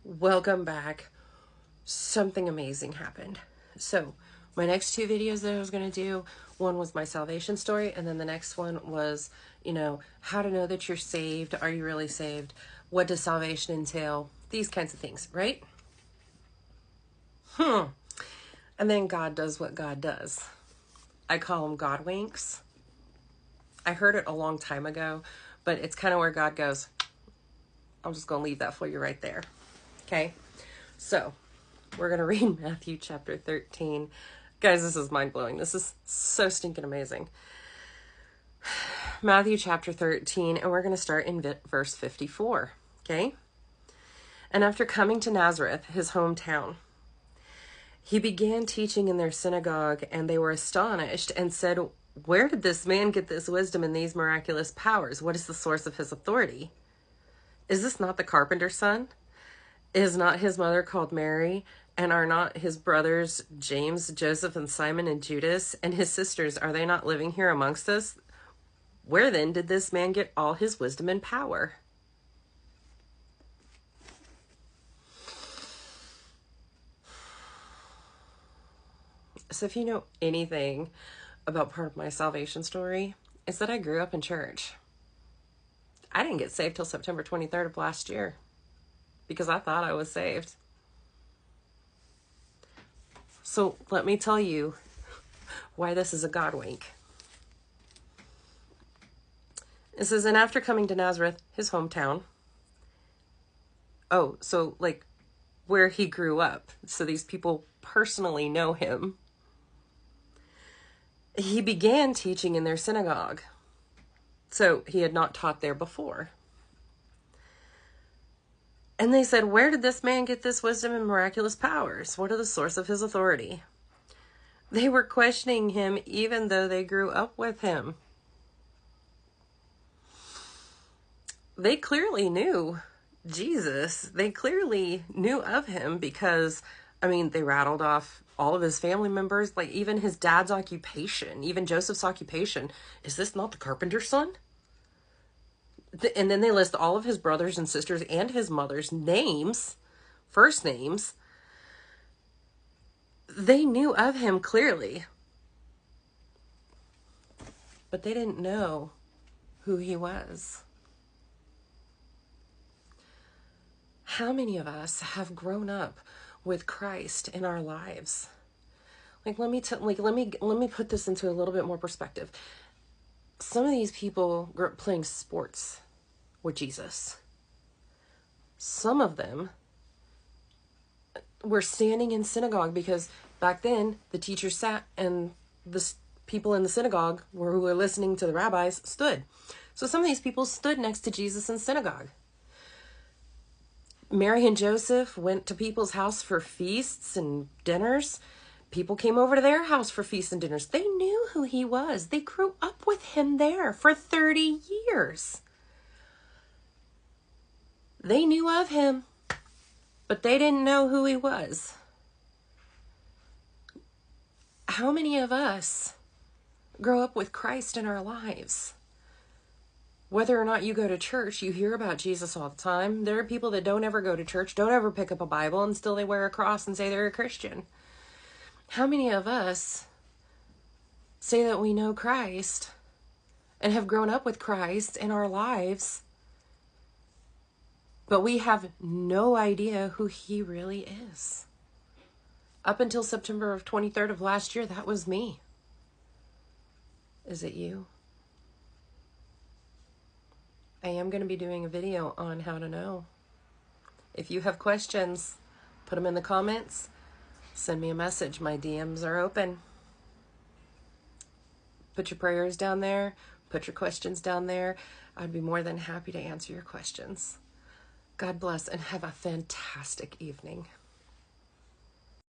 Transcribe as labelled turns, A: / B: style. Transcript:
A: Welcome back. Something amazing happened. So, my next two videos that I was going to do, one was my salvation story, and then the next one was, how to know that you're saved. Are you really saved? What does salvation entail? These kinds of things, right? And then God does what God does. I call them God winks. I heard it a long time ago, but it's kind of where God goes, I'm just going to leave that for you right there. Okay? So, we're going to read Matthew chapter 13. Guys, this is mind-blowing. This is so stinking amazing. Matthew chapter 13, and we're going to start in verse 54. Okay? And after coming to Nazareth, his hometown, he began teaching in their synagogue, and they were astonished and said, "Where did this man get this wisdom and these miraculous powers? What is the source of his authority? Is this not the carpenter's son? Is not his mother called Mary? And are not his brothers James, Joseph, and Simon, and Judas? And his sisters, are they not living here amongst us? Where then did this man get all his wisdom and power?" So if you know anything about part of my salvation story, it's that I grew up in church. I didn't get saved till September 23rd of last year because I thought I was saved. So let me tell you why this is a God wink. It says, and after coming to Nazareth, his hometown. Oh, so like where he grew up. So these people personally know him. He began teaching in their synagogue. So he had not taught there before. And they said, "Where did this man get this wisdom and miraculous powers? What are the source of his authority?" They were questioning him even though they grew up with him. They clearly knew Jesus. They clearly knew of him because, they rattled off all of his family members, like even his dad's occupation, even Joseph's occupation. Is this not the carpenter's son? And then they list all of his brothers and sisters and his mother's names, first names. They knew of him clearly, but they didn't know who he was. How many of us have grown up with Christ in our lives? Let me put this into a little bit more perspective. Some of these people grew up playing sports with Jesus. Some of them were standing in synagogue because back then the teachers sat and the people in the synagogue who were listening to the rabbis stood. So some of these people stood next to Jesus in synagogue. Mary and Joseph went to people's house for feasts and dinners. People came over to their house for feasts and dinners. They knew who he was. They grew up with him there for 30 years. They knew of him, but they didn't know who he was. How many of us grow up with Christ in our lives? Whether or not you go to church, you hear about Jesus all the time. There are people that don't ever go to church, don't ever pick up a Bible, and still they wear a cross and say they're a Christian. How many of us say that we know Christ and have grown up with Christ in our lives, but we have no idea who he really is? Up until September 23rd of last year, that was me. Is it you? I am going to be doing a video on how to know. If you have questions, put them in the comments. Send me a message. My DMs are open. Put your prayers down there. Put your questions down there. I'd be more than happy to answer your questions. God bless and have a fantastic evening.